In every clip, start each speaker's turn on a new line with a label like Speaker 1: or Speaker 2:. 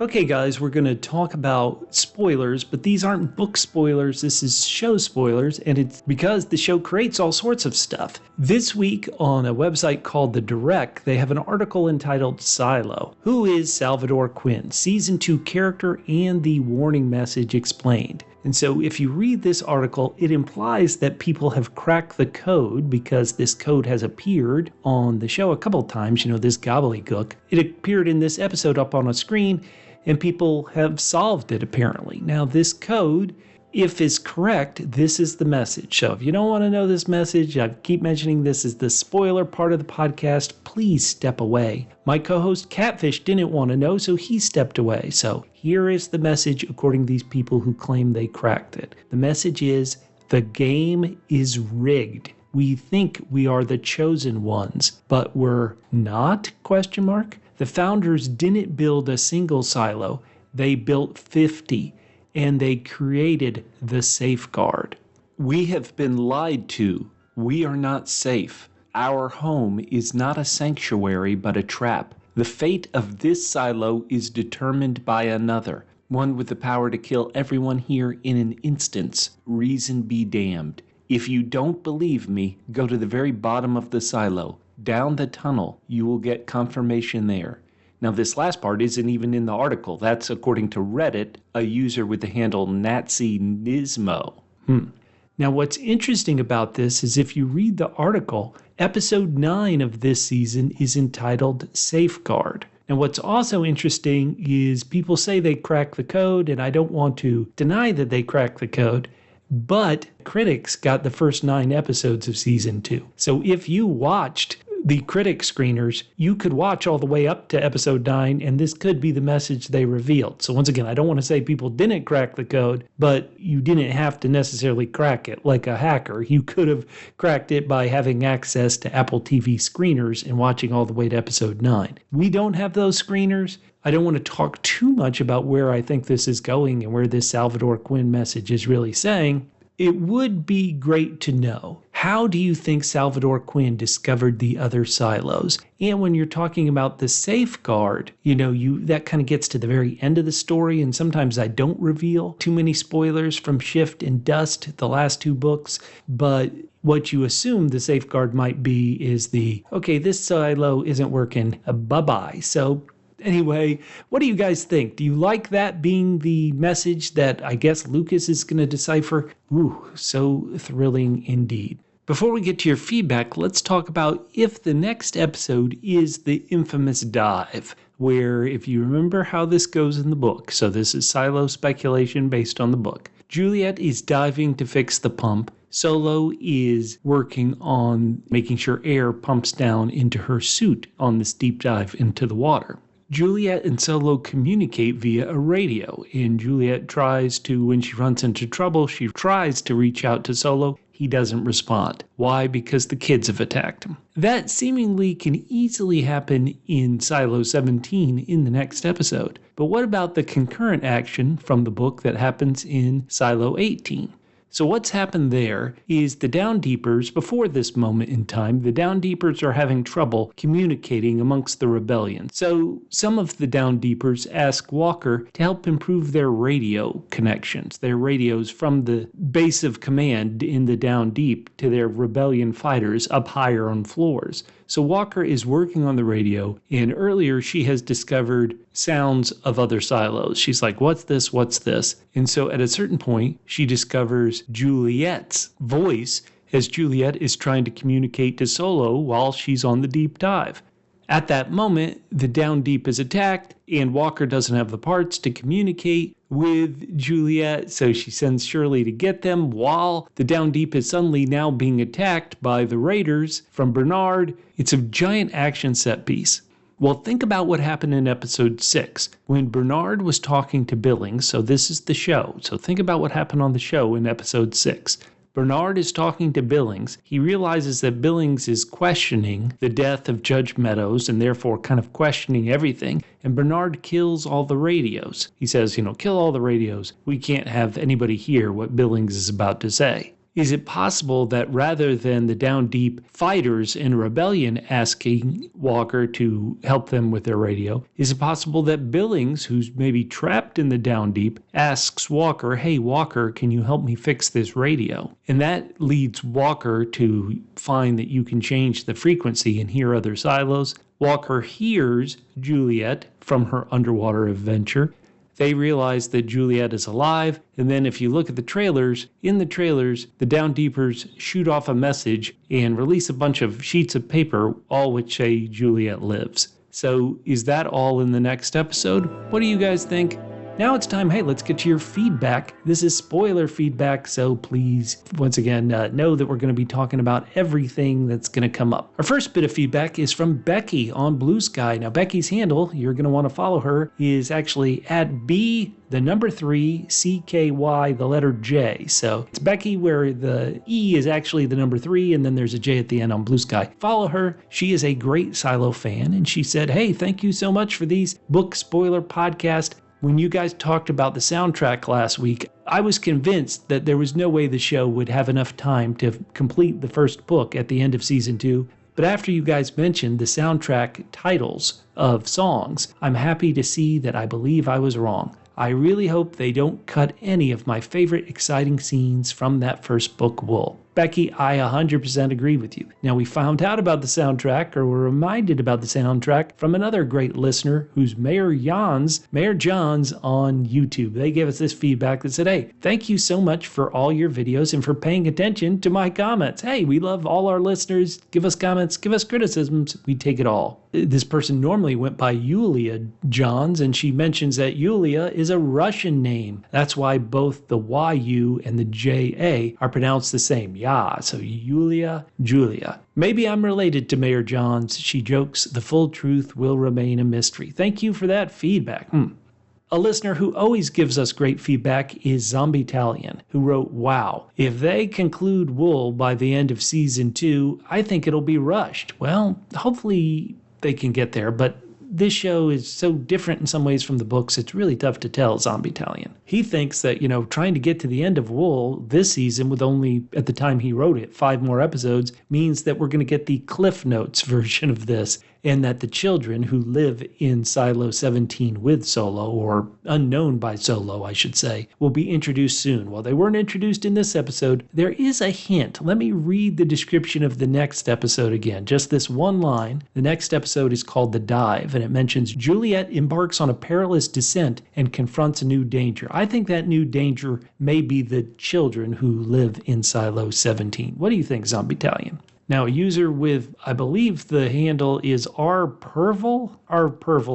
Speaker 1: Okay, guys, we're going to talk about spoilers, but these aren't book spoilers. This is show spoilers, and it's because the show creates all sorts of stuff. This week on a website called The Direct, they have an article entitled Silo. Who is Salvador Quinn? Season 2 character and the warning message explained. And so if you read this article, it implies that people have cracked the code because this code has appeared on the show a couple times, this gobbledygook. It appeared in this episode up on a screen, and people have solved it apparently. Now this code, if is correct, this is the message. So if you don't want to know this message, I keep mentioning this is the spoiler part of the podcast, please step away. My co-host Catfish didn't want to know, so he stepped away. So here is the message according to these people who claim they cracked it. The message is, the game is rigged. We think we are the chosen ones, but we're not? ? The founders didn't build a single silo, they built 50, and they created the safeguard. We have been lied to. We are not safe. Our home is not a sanctuary but a trap. The fate of this silo is determined by another, one with the power to kill everyone here in an instance. Reason be damned. If you don't believe me, go to the very bottom of the silo. Down the tunnel, you will get confirmation there. Now this last part isn't even in the article. That's according to Reddit, a user with the handle NaziNismo. Now what's interesting about this is if you read the article, episode 9 of this season is entitled Safeguard. And what's also interesting is people say they cracked the code, and I don't want to deny that they cracked the code, but critics got the first 9 episodes of season 2. So if you watched the critic screeners, you could watch all the way up to episode 9, and this could be the message they revealed. So once again, I don't want to say people didn't crack the code, but you didn't have to necessarily crack it like a hacker. You could have cracked it by having access to Apple TV screeners and watching all the way to episode 9. We don't have those screeners. I don't want to talk too much about where I think this is going and where this Salvador Quinn message is really saying. It would be great to know, how do you think Salvador Quinn discovered the other silos? And when you're talking about the safeguard, that kind of gets to the very end of the story, and sometimes I don't reveal too many spoilers from Shift and Dust, the last 2 books, but what you assume the safeguard might be is this silo isn't working, bye-bye. So anyway, what do you guys think? Do you like that being the message that I guess Lukas is going to decipher? Ooh, so thrilling indeed. Before we get to your feedback, let's talk about if the next episode is the infamous dive, where if you remember how this goes in the book, so this is silo speculation based on the book, Juliette is diving to fix the pump. Solo is working on making sure air pumps down into her suit on this deep dive into the water. Juliette and Solo communicate via a radio, and Juliette tries to, when she runs into trouble, she tries to reach out to Solo. He doesn't respond. Why? Because the kids have attacked him. That seemingly can easily happen in Silo 17 in the next episode. But what about the concurrent action from the book that happens in Silo 18? So what's happened there is the Down Deepers, before this moment in time, the Down Deepers are having trouble communicating amongst the rebellion. So some of the Down Deepers ask Walker to help improve their radio connections, their radios from the base of command in the Down Deep to their rebellion fighters up higher on floors. So Walker is working on the radio, and earlier she has discovered sounds of other silos. She's like, what's this? What's this? And so at a certain point, she discovers Juliette's voice as Juliette is trying to communicate to Solo while she's on the deep dive. At that moment, the Down Deep is attacked, and Walker doesn't have the parts to communicate with Juliette, so she sends Shirley to get them while the Down Deep is suddenly now being attacked by the Raiders from Bernard. It's a giant action set piece. Well, think about what happened in episode 6 when Bernard was talking to Billings. So this is the show. So think about what happened on the show in episode 6. Bernard is talking to Billings. He realizes that Billings is questioning the death of Judge Meadows and therefore kind of questioning everything. And Bernard kills all the radios. He says, kill all the radios. We can't have anybody hear what Billings is about to say. Is it possible that rather than the Down Deep fighters in rebellion asking Walker to help them with their radio, is it possible that Billings, who's maybe trapped in the Down Deep, asks Walker, hey, Walker, can you help me fix this radio? And that leads Walker to find that you can change the frequency and hear other silos. Walker hears Juliette from her underwater adventure. They realize that Juliette is alive, and then if you look at the trailers, in the trailers, the Down Deepers shoot off a message and release a bunch of sheets of paper, all which say Juliette lives. So is that all in the next episode? What do you guys think? Now it's time, hey, let's get to your feedback. This is spoiler feedback, so please, once again, know that we're going to be talking about everything that's going to come up. Our first bit of feedback is from Becky on Blue Sky. Now, Becky's handle, you're going to want to follow her, is actually at B, the number 3, CKY, the letter J. So it's Becky where the E is actually the number 3, and then there's a J at the end on Blue Sky. Follow her. She is a great Silo fan, and she said, hey, thank you so much for these book spoiler podcast. When you guys talked about the soundtrack last week, I was convinced that there was no way the show would have enough time to complete the first book at the end of season 2. But after you guys mentioned the soundtrack titles of songs, I'm happy to see that I believe I was wrong. I really hope they don't cut any of my favorite exciting scenes from that first book, Wool. Becky, I 100% agree with you. Now, we found out about the soundtrack, or were reminded about the soundtrack, from another great listener who's Mayor Johns on YouTube. They gave us this feedback that said, hey, thank you so much for all your videos and for paying attention to my comments. Hey, we love all our listeners. Give us comments, give us criticisms. We take it all. This person normally went by Yulia Johns, and she mentions that Yulia is a Russian name. That's why both the YU and the JA are pronounced the same. Yeah, so Julia. Maybe I'm related to Mayor Johns. She jokes, the full truth will remain a mystery. Thank you for that feedback. A listener who always gives us great feedback is Zombie Italian, who wrote, wow, if they conclude Wool by the end of season 2, I think it'll be rushed. Well, hopefully they can get there, but this show is so different in some ways from the books, it's really tough to tell, Zombie Italian. He thinks that, trying to get to the end of Wool this season with only, at the time he wrote it, 5 more episodes, means that we're going to get the Cliff Notes version of this, and that the children who live in Silo 17 with Solo, or unknown by Solo, I should say, will be introduced soon. While they weren't introduced in this episode, there is a hint. Let me read the description of the next episode again, just this one line. The next episode is called The Dive, and it mentions Juliette embarks on a perilous descent and confronts a new danger. I think that new danger may be the children who live in Silo 17. What do you think, Zombie Italian? Now, a user with, I believe the handle is rpervil,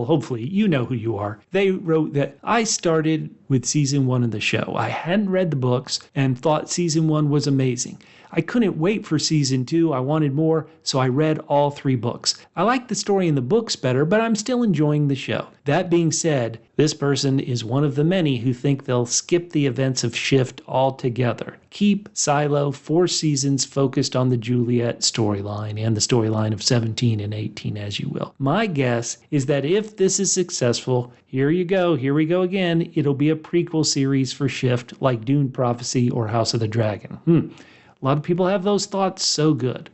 Speaker 1: hopefully you know who you are. They wrote that I started with season 1 of the show. I hadn't read the books and thought season 1 was amazing. I couldn't wait for season 2. I wanted more, so I read all 3 books. I like the story in the books better, but I'm still enjoying the show. That being said, this person is one of the many who think they'll skip the events of Shift altogether. Keep Silo 4 seasons focused on the Juliette storyline and the storyline of 17 and 18, as you will. My guess is that if this is successful, here we go again, it'll be a prequel series for Shift like Dune Prophecy or House of the Dragon. A lot of people have those thoughts. So good.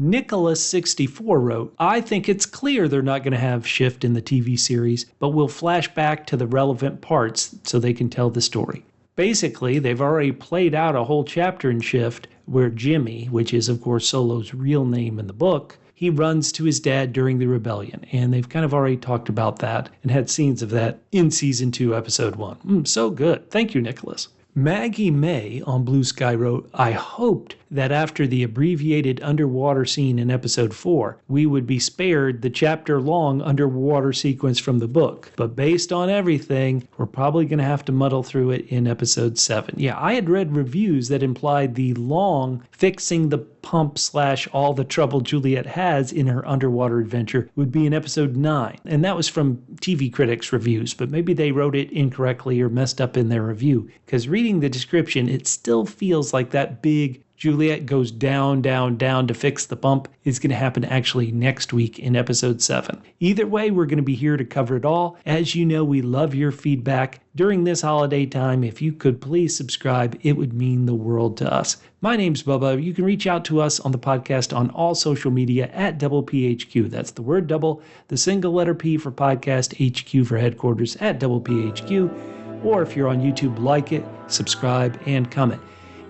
Speaker 1: Nicholas64 wrote, I think it's clear they're not going to have Shift in the TV series, but we'll flash back to the relevant parts so they can tell the story. Basically, they've already played out a whole chapter in Shift where Jimmy, which is of course Solo's real name in the book, he runs to his dad during the rebellion, and they've kind of already talked about that and had scenes of that in season 2, episode 1. So good. Thank you, Nicholas. Maggie May on Blue Sky wrote, I hoped that after the abbreviated underwater scene in episode 4, we would be spared the chapter-long underwater sequence from the book. But based on everything, we're probably going to have to muddle through it in episode 7. Yeah, I had read reviews that implied the long fixing the pump / all the trouble Juliette has in her underwater adventure would be in episode 9. And that was from TV critics' reviews, but maybe they wrote it incorrectly or messed up in their review. Because reading the description, it still feels like that big Juliette goes down, down, down to fix the bump is going to happen actually next week in episode 7. Either way, we're going to be here to cover it all. As you know, we love your feedback. During this holiday time, if you could please subscribe, it would mean the world to us. My name's Bubba. You can reach out to us on the podcast on all social media at PHQ. That's the word double, the single letter P for podcast, HQ for headquarters at PHQ. Or if you're on YouTube, like it, subscribe, and comment.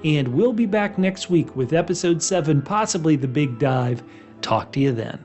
Speaker 1: And we'll be back next week with episode 7, possibly the big dive. Talk to you then.